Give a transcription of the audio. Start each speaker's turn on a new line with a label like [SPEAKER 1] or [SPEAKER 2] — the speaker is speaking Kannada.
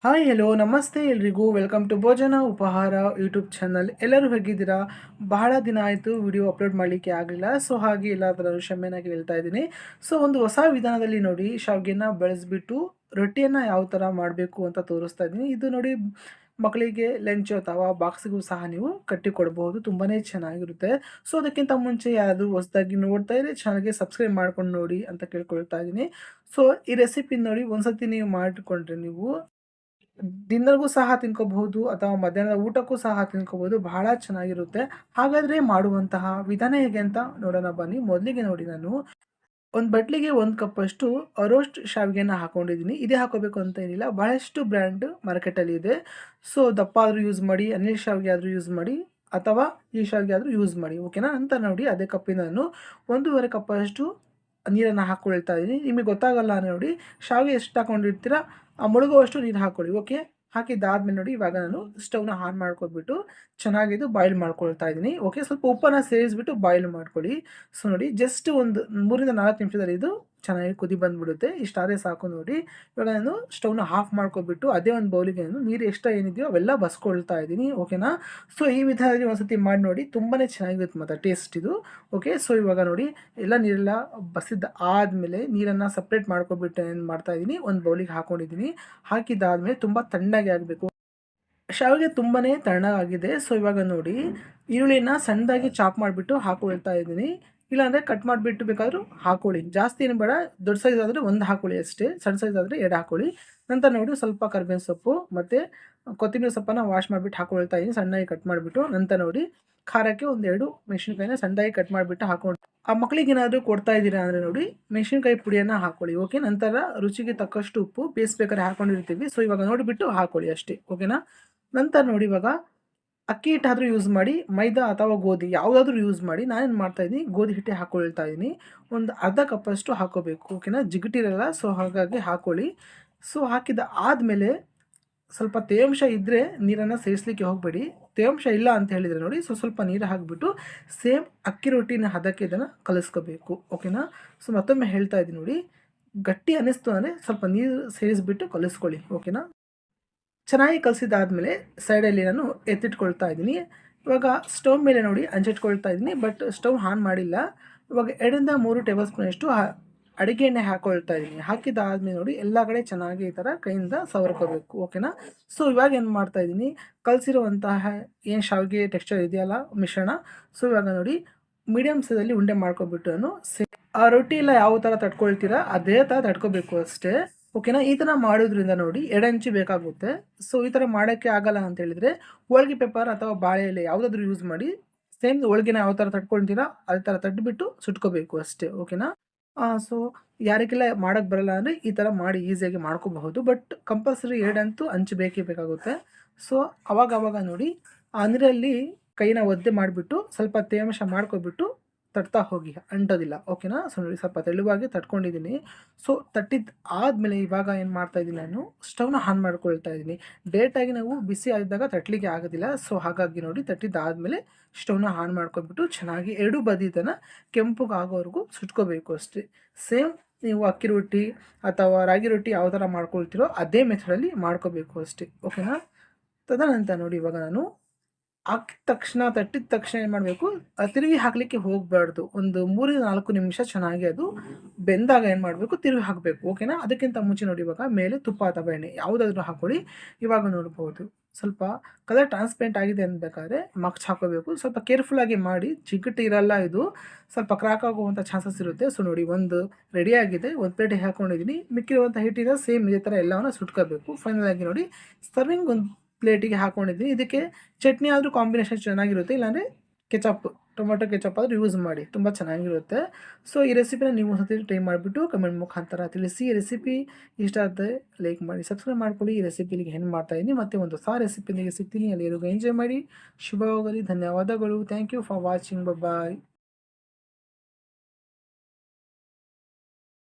[SPEAKER 1] ಹಾಯ್ ಹೆಲೋ ನಮಸ್ತೆ ಎಲ್ರಿಗೂ ವೆಲ್ಕಮ್ ಟು ಭೋಜನ ಉಪಹಾರ ಯೂಟ್ಯೂಬ್ ಚಾನಲ್. ಎಲ್ಲರೂ ಹೇಗಿದ್ದೀರಾ? ಬಹಳ ದಿನ ಆಯಿತು ವಿಡಿಯೋ ಅಪ್ಲೋಡ್ ಮಾಡಲಿಕ್ಕೆ ಆಗಲಿಲ್ಲ. ಸೊ ಹಾಗೆ ಎಲ್ಲಾದರೂ ಕ್ಷಮೆನಾಗಿ ಹೇಳ್ತಾ ಇದ್ದೀನಿ. ಸೊ ಒಂದು ಹೊಸ ವಿಧಾನದಲ್ಲಿ ನೋಡಿ ಶಾವಿಗೆನ ಬೆಳೆಸ್ಬಿಟ್ಟು ರೊಟ್ಟಿಯನ್ನು ಯಾವ ಥರ ಮಾಡಬೇಕು ಅಂತ ತೋರಿಸ್ತಾ ಇದ್ದೀನಿ. ಇದು ನೋಡಿ ಮಕ್ಕಳಿಗೆ ಲಂಚ್ ಅಥವಾ ಬಾಕ್ಸಿಗೂ ಸಹ ನೀವು ಕಟ್ಟಿ ಕೊಡ್ಬೋದು. ತುಂಬಾ ಚೆನ್ನಾಗಿರುತ್ತೆ. ಸೊ ಅದಕ್ಕಿಂತ ಮುಂಚೆ ಯಾರಾದರೂ ಹೊಸದಾಗಿ ನೋಡ್ತಾ ಇದ್ರೆ ಚಾನಲ್ಗೆ ಸಬ್ಸ್ಕ್ರೈಬ್ ಮಾಡ್ಕೊಂಡು ನೋಡಿ ಅಂತ ಕೇಳ್ಕೊಳ್ತಾ ಇದ್ದೀನಿ. ಸೊ ಈ ರೆಸಿಪಿ ನೋಡಿ ಒಂದ್ಸತಿ ನೀವು ಮಾಡಿಕೊಂಡ್ರೆ ನೀವು ಡಿನ್ನರ್‌ಗೂ ಸಹ ತಿನ್ಕೋಬಹುದು ಅಥವಾ ಮಧ್ಯಾಹ್ನದ ಊಟಕ್ಕೂ ಸಹ ತಿನ್ಕೋಬಹುದು. ಬಹಳ ಚೆನ್ನಾಗಿರುತ್ತೆ. ಹಾಗಾದ್ರೆ ಮಾಡುವಂತಹ ವಿಧಾನ ಹೇಗೆ ಅಂತ ನೋಡೋಣ ಬನ್ನಿ. ಮೊದಲಿಗೆ ನೋಡಿ ನಾನು ಒಂದು ಬಟ್ಲಿಗೆ 1 ಕಪ್ಪಷ್ಟು ರೋಸ್ಟ್ ಶಾವಿಗೆನ ಹಾಕೊಂಡಿದ್ದೀನಿ. ಇದೇ ಹಾಕೋಬೇಕು ಅಂತ ಏನಿಲ್ಲ. ಬಹಳಷ್ಟು ಬ್ರ್ಯಾಂಡ್ ಮಾರ್ಕೆಟಲ್ಲಿ ಇದೆ. ಸೊ ದಪ್ಪ ಆದರೂ ಯೂಸ್ ಮಾಡಿ, ಅನಿಲ್ ಶಾವಿಗೆ ಆದರೂ ಯೂಸ್ ಮಾಡಿ ಅಥವಾ ಈ ಶಾವಿಗೆ ಆದರೂ ಯೂಸ್ ಮಾಡಿ. ಓಕೆನಾ? ನಂತರ ನೋಡಿ ಅದೇ ಕಪ್ಪಿಂದ ನಾನು 1 ಕಪ್ಪಷ್ಟು ನೀರನ್ನು ಹಾಕ್ಕೊಳ್ತಾ ಇದ್ದೀನಿ. ನಿಮಗೆ ಗೊತ್ತಾಗಲ್ಲ ನೋಡಿ ಶಾವಿಗೆ ಎಷ್ಟು ಹಾಕೊಂಡಿರ್ತೀರ ಮುಳುಗುವಷ್ಟು ನೀರು ಹಾಕ್ಕೊಳ್ಳಿ. ಓಕೆ. ಹಾಕಿದ್ದಾದ್ಮೇಲೆ ನೋಡಿ ಇವಾಗ ನಾನು ಸ್ಟವ್‌ನ ಆನ್ ಮಾಡ್ಕೊಬಿಟ್ಟು ಚೆನ್ನಾಗಿದು ಬಾಯ್ಲ್ ಮಾಡ್ಕೊಳ್ತಾ ಇದ್ದೀನಿ. ಓಕೆ. ಸ್ವಲ್ಪ ಉಪ್ಪನ್ನು ಸೇರಿಸ್ಬಿಟ್ಟು ಬಾಯ್ಲ್ ಮಾಡ್ಕೊಳ್ಳಿ. ಸೊ ನೋಡಿ ಜಸ್ಟ್ ಒಂದು 3ರಿಂದ 4 ನಿಮಿಷದಲ್ಲಿ ಇದು ಚೆನ್ನಾಗಿ ಕುದಿ ಬಂದ್ಬಿಡುತ್ತೆ. ಇಷ್ಟಾದರೆ ಸಾಕು ನೋಡಿ. ಇವಾಗ ನಾನು ಸ್ಟವ್‌ನ ಆಫ್ ಮಾಡ್ಕೊಬಿಟ್ಟು ಅದೇ ಒಂದು ಬೌಲಿಗೆ ನಾನು ನೀರು ಎಕ್ಸ್ಟ್ರಾ ಏನಿದೆಯೋ ಅವೆಲ್ಲ ಬಸ್ಕೊಳ್ತಾ ಇದ್ದೀನಿ. ಓಕೆನಾ? ಸೊ ಈ ವಿಧಾನದಲ್ಲಿ ಒಂದ್ಸತಿ ಮಾಡಿ ನೋಡಿ. ತುಂಬಾ ಚೆನ್ನಾಗಿರುತ್ತೆ ಮತ್ತು ಟೇಸ್ಟ್ ಇದು. ಓಕೆ. ಸೊ ಇವಾಗ ನೋಡಿ ಎಲ್ಲ ನೀರೆಲ್ಲ ಬಸಿದ ಆದಮೇಲೆ ನೀರನ್ನು ಸಪ್ರೇಟ್ ಮಾಡ್ಕೊಬಿಟ್ಟು ಏನು ಮಾಡ್ತಾ ಇದ್ದೀನಿ, ಒಂದು ಬೌಲಿಗೆ ಹಾಕ್ಕೊಂಡಿದ್ದೀನಿ. ಹಾಕಿದ್ದಾದಮೇಲೆ ತುಂಬ ತಣ್ಣಗೆ ಆಗಬೇಕು. ಶಾವಿಗೆ ತುಂಬಾ ತಣ್ಣಗಾಗಿದೆ. ಸೊ ಇವಾಗ ನೋಡಿ ಈರುಳ್ಳಿನ ಸಣ್ಣದಾಗಿ ಚಾಪ್ ಮಾಡಿಬಿಟ್ಟು ಹಾಕ್ಕೊಳ್ತಾ ಇದ್ದೀನಿ. ಇಲ್ಲಾಂದರೆ ಕಟ್ ಮಾಡಿಬಿಟ್ಟು ಬೇಕಾದರೂ ಹಾಕ್ಕೊಳ್ಳಿ. ಜಾಸ್ತಿ ಏನು ಬೇಡ. ದೊಡ್ಡ ಸೈಜ್ ಆದರೆ 1 ಹಾಕ್ಕೊಳ್ಳಿ ಅಷ್ಟೇ. ಸಣ್ಣ ಸೈಜ್ ಆದರೆ 2 ಹಾಕ್ಕೊಳ್ಳಿ. ನಂತರ ನೋಡಿ ಸ್ವಲ್ಪ ಕರಿಬೇವಿನ ಸೊಪ್ಪು ಮತ್ತು ಕೊತ್ತಂಬರಿ ಸೊಪ್ಪನ್ನು ವಾಶ್ ಮಾಡಿಬಿಟ್ಟು ಹಾಕ್ಕೊಳ್ತಾ ಇದ್ದೀನಿ ಸಣ್ಣದಾಗಿ ಕಟ್ ಮಾಡಿಬಿಟ್ಟು. ನಂತರ ನೋಡಿ ಖಾರಕ್ಕೆ 1-2 ಮೆಣಸಿನ್ಕಾಯಿನ ಸಣ್ಣದಾಗಿ ಕಟ್ ಮಾಡಿಬಿಟ್ಟು ಹಾಕ್ಕೊಂಡು ಆ ಮಕ್ಕಳಿಗೇನಾದರೂ ಕೊಡ್ತಾ ಇದ್ದೀರಾ ಅಂದರೆ ನೋಡಿ ಮೆಣಸಿನ್ಕಾಯಿ ಪುಡಿಯನ್ನು ಹಾಕ್ಕೊಳ್ಳಿ. ಓಕೆ. ನಂತರ ರುಚಿಗೆ ತಕ್ಕಷ್ಟು ಉಪ್ಪು ಬೇಯಿಸ್ಬೇಕಾದ್ರೆ ಹಾಕ್ಕೊಂಡಿರ್ತೀವಿ. ಸೊ ಇವಾಗ ನೋಡಿಬಿಟ್ಟು ಹಾಕ್ಕೊಳ್ಳಿ ಅಷ್ಟೇ. ಓಕೆನಾ? ನಂತರ ನೋಡಿ ಇವಾಗ ಅಕ್ಕಿ ಹಿಟ್ಟಾದರೂ ಯೂಸ್ ಮಾಡಿ, ಮೈದಾ ಅಥವಾ ಗೋಧಿ ಯಾವುದಾದ್ರೂ ಯೂಸ್ ಮಾಡಿ. ನಾನೇನು ಮಾಡ್ತಾಯಿದ್ದೀನಿ ಗೋಧಿ ಹಿಟ್ಟೆ ಹಾಕ್ಕೊಳ್ತಾ ಇದ್ದೀನಿ. ಒಂದು ಅರ್ಧ ಕಪ್ಪಷ್ಟು ಹಾಕ್ಕೋಬೇಕು. ಓಕೆನಾ? ಜಿಗುಟಿರಲ್ಲ. ಸೊ ಹಾಗಾಗಿ ಹಾಕ್ಕೊಳ್ಳಿ. ಸೊ ಹಾಕಿದ ಆದಮೇಲೆ ಸ್ವಲ್ಪ ತೇವಾಂಶ ಇದ್ದರೆ ನೀರನ್ನು ಸೇರಿಸಲಿಕ್ಕೆ ಹೋಗಬೇಡಿ. ತೇವಾಂಶ ಇಲ್ಲ ಅಂತ ಹೇಳಿದರೆ ನೋಡಿ ಸ್ವಲ್ಪ ನೀರು ಹಾಕಿಬಿಟ್ಟು ಸೇಮ್ ಅಕ್ಕಿ ರೊಟ್ಟಿನ ಹದಕ್ಕೆ ಇದನ್ನು ಕಲಿಸ್ಕೋಬೇಕು. ಓಕೆನಾ? ಸೊ ಮತ್ತೊಮ್ಮೆ ಹೇಳ್ತಾ ಇದ್ದೀನಿ ನೋಡಿ, ಗಟ್ಟಿ ಅನ್ನಿಸ್ತು ಅಂದರೆ ಸ್ವಲ್ಪ ನೀರು ಸೇರಿಸ್ಬಿಟ್ಟು ಕಲಿಸ್ಕೊಳ್ಳಿ. ಓಕೆನಾ? ಚೆನ್ನಾಗಿ ಕಲಸಿದಾದ್ಮೇಲೆ ಸೈಡಲ್ಲಿ ನಾನು ಎತ್ತಿಟ್ಕೊಳ್ತಾ ಇದ್ದೀನಿ. ಇವಾಗ ಸ್ಟವ್ ಮೇಲೆ ನೋಡಿ ಹಂಚಿಟ್ಕೊಳ್ತಾ ಇದ್ದೀನಿ. ಬಟ್ ಸ್ಟವ್ ಆನ್ ಮಾಡಿಲ್ಲ. ಇವಾಗ 2-3 ಟೇಬಲ್ ಸ್ಪೂನಷ್ಟು ಅಡುಗೆ ಎಣ್ಣೆ ಹಾಕ್ಕೊಳ್ತಾ ಇದ್ದೀನಿ. ಹಾಕಿದ್ದಾದ್ಮೇಲೆ ನೋಡಿ ಎಲ್ಲ ಕಡೆ ಚೆನ್ನಾಗಿ ಈ ಥರ ಕೈಯಿಂದ ಸವರ್ಕೋಬೇಕು. ಓಕೆನಾ? ಸೊ ಇವಾಗ ಏನು ಮಾಡ್ತಾ ಇದ್ದೀನಿ, ಕಲಸಿರುವಂತಹ ಏನು ಶಾವಿಗೆ ಟೆಕ್ಸ್ಚರ್ ಇದೆಯಲ್ಲ ಮಿಶ್ರಣ, ಸೊ ಇವಾಗ ನೋಡಿ ಮೀಡಿಯಮ್ ಸೈಜಲ್ಲಿ ಉಂಡೆ ಮಾಡ್ಕೊಬಿಟ್ಟು ನಾನು ಆ ರೊಟ್ಟಿ ಎಲ್ಲ ಯಾವ ಥರ ತಟ್ಕೊಳ್ತೀರಾ ಅದೇ ಥರ ತಟ್ಕೋಬೇಕು ಅಷ್ಟೇ. ಓಕೆನಾ? ಈ ಥರ ಮಾಡೋದ್ರಿಂದ ನೋಡಿ 2 ಇಂಚು ಬೇಕಾಗುತ್ತೆ. ಸೊ ಈ ಥರ ಮಾಡೋಕ್ಕೆ ಆಗಲ್ಲ ಅಂತ ಹೇಳಿದರೆ ಹೋಳಿಗೆ ಪೇಪರ್ ಅಥವಾ ಬಾಳೆ ಎಲೆ ಯಾವುದಾದ್ರೂ ಯೂಸ್ ಮಾಡಿ ಸೇಮ್ ಹೋಳಿಗೆನ ಯಾವ ಥರ ತಟ್ಕೊಳ್ತೀರಾ ಅದೇ ಥರ ತಟ್ಟಿಬಿಟ್ಟು ಸುಟ್ಕೋಬೇಕು ಅಷ್ಟೇ. ಓಕೆನಾ? ಸೊ ಯಾರಿಗೆಲ್ಲ ಮಾಡೋಕ್ಕೆ ಬರಲ್ಲ ಅಂದರೆ ಈ ಥರ ಮಾಡಿ ಈಸಿಯಾಗಿ ಮಾಡ್ಕೋಬಹುದು. ಬಟ್ ಕಂಪಲ್ಸರಿ 2 ಅಂತೂ ಹಂಚು ಬೇಕೇ ಬೇಕಾಗುತ್ತೆ. ಸೊ ಅವಾಗ ನೋಡಿ ಆ ನೀರಲ್ಲಿ ಕೈನ ಒದ್ದೆ ಮಾಡಿಬಿಟ್ಟು ಸ್ವಲ್ಪ ತೇವಾಂಶ ಮಾಡ್ಕೊಬಿಟ್ಟು ತಟ್ತಾ ಹೋಗಿ, ಅಂಟೋದಿಲ್ಲ. ಓಕೆನಾ? ಸೊ ನೋಡಿ ಸ್ವಲ್ಪ ತೆಳುವಾಗಿ ತಟ್ಕೊಂಡಿದ್ದೀನಿ. ಸೊ ತಟ್ಟಿದ್ದು ಆದಮೇಲೆ ಇವಾಗ ಏನು ಮಾಡ್ತಾಯಿದ್ದೀನಿ ನಾನು ಸ್ಟವ್‌ನ ಆನ್ ಮಾಡ್ಕೊಳ್ತಾ ಇದ್ದೀನಿ. ಡೈರೆಕ್ಟಾಗಿ ನಾವು ಬಿಸಿ ಆಗಿದ್ದಾಗ ತಟ್ಟಲಿಕ್ಕೆ ಆಗೋದಿಲ್ಲ. ಸೊ ಹಾಗಾಗಿ ನೋಡಿ ತಟ್ಟಿದ್ದಾದಮೇಲೆ ಸ್ಟವ್‌ನ ಆನ್ ಮಾಡ್ಕೊಂಡ್ಬಿಟ್ಟು ಚೆನ್ನಾಗಿ 2 ಬದಿ ಇದನ್ನು ಕೆಂಪಗಾಗೋವರೆಗೂ ಸುಟ್ಕೋಬೇಕು ಅಷ್ಟೇ. ಸೇಮ್ ನೀವು ಅಕ್ಕಿ ರೊಟ್ಟಿ ಅಥವಾ ರಾಗಿ ರೊಟ್ಟಿ ಯಾವ ಥರ ಮಾಡ್ಕೊಳ್ತೀರೋ ಅದೇ ಮೆಥಡಲ್ಲಿ ಮಾಡ್ಕೋಬೇಕು ಅಷ್ಟೇ. ಓಕೆನಾ? ತದನಂತರ ನೋಡಿ ಇವಾಗ ನಾನು ಹಾಕಿದ ತಕ್ಷಣ ತಟ್ಟಿದ ತಕ್ಷಣ ಏನು ಮಾಡಬೇಕು, ತಿರುವಿ ಹಾಕಲಿಕ್ಕೆ ಹೋಗಬಾರ್ದು. ಒಂದು 3-4 ನಿಮಿಷ ಚೆನ್ನಾಗಿ ಅದು ಬೆಂದಾಗ ಏನು ಮಾಡಬೇಕು, ತಿರುವಿ ಹಾಕಬೇಕು. ಓಕೆನಾ? ಅದಕ್ಕಿಂತ ಮುಂಚೆ ನೋಡಿ ಇವಾಗ ಮೇಲೆ ತುಪ್ಪ ಅಥವಾ ಎಣ್ಣೆ ಯಾವುದಾದ್ರೂ ಹಾಕ್ಕೊಳ್ಳಿ. ಇವಾಗ ನೋಡ್ಬೋದು ಸ್ವಲ್ಪ ಕಲರ್ ಟ್ರಾನ್ಸ್ಪರೆಂಟ್ ಆಗಿದೆ ಅನ್ಬೇಕಾದ್ರೆ ಮಗ್ಚ್ ಹಾಕೋಬೇಕು. ಸ್ವಲ್ಪ ಕೇರ್ಫುಲ್ಲಾಗಿ ಮಾಡಿ, ಜಿಗುಟು ಇರಲ್ಲ ಇದು. ಸ್ವಲ್ಪ ಕ್ರ್ಯಾಕ್ ಆಗುವಂಥ ಚಾನ್ಸಸ್ ಇರುತ್ತೆ. ಸೊ ನೋಡಿ ಒಂದು ರೆಡಿಯಾಗಿದೆ. ಒಂದು ಪ್ಲೇಟಿಗೆ ಹಾಕ್ಕೊಂಡಿದ್ದೀನಿ. ಮಿಕ್ಕಿರುವಂಥ ಹಿಟ್ಟಿನ ಸೇಮ್ ಇದೇ ಥರ ಎಲ್ಲವನ್ನು ಸುಟ್ಕೋಬೇಕು. ಫೈನಲ್ ಆಗಿ ನೋಡಿ ಸರ್ವಿಂಗ್ ಒಂದು ಪ್ಲೇಟಿಗೆ ಹಾಕ್ಕೊಂಡಿದ್ದೀನಿ. ಇದಕ್ಕೆ ಚಟ್ನಿ ಆದರೂ ಕಾಂಬಿನೇಷನ್ ಚೆನ್ನಾಗಿರುತ್ತೆ. ಇಲ್ಲಾಂದರೆ ಕೆಚಪ್, ಟೊಮೊಟೊ ಕೆಚಪ್ ಆದರೂ ಯೂಸ್ ಮಾಡಿ. ತುಂಬ ಚೆನ್ನಾಗಿರುತ್ತೆ. ಸೊ ಈ ರೆಸಿಪಿನ ನೀವು ಒಂದ್ಸತಿ ಟ್ರೈ ಮಾಡಿಬಿಟ್ಟು ಕಮೆಂಟ್ ಮುಖಾಂತರ ತಿಳಿಸಿ. ಈ ರೆಸಿಪಿ ಇಷ್ಟ ಆದರೆ ಲೈಕ್ ಮಾಡಿ, ಸಬ್ಸ್ಕ್ರೈಬ್ ಮಾಡ್ಕೊಳ್ಳಿ. ಈ ರೆಸಿಪಿಲಿಗೆ ಏನು ಮಾಡ್ತಾಯಿದ್ದೀನಿ ಮತ್ತೆ ಒಂದು ಹೊಸ ರೆಸಿಪಿನಿಗೆ ಸಿಗ್ತೀನಿ. ಅಲ್ಲಿವರೆಗೂ ಎಂಜಾಯ್ ಮಾಡಿ. ಶುಭವಾಗಲಿ. ಧನ್ಯವಾದಗಳು. Thank you for watching. Bye.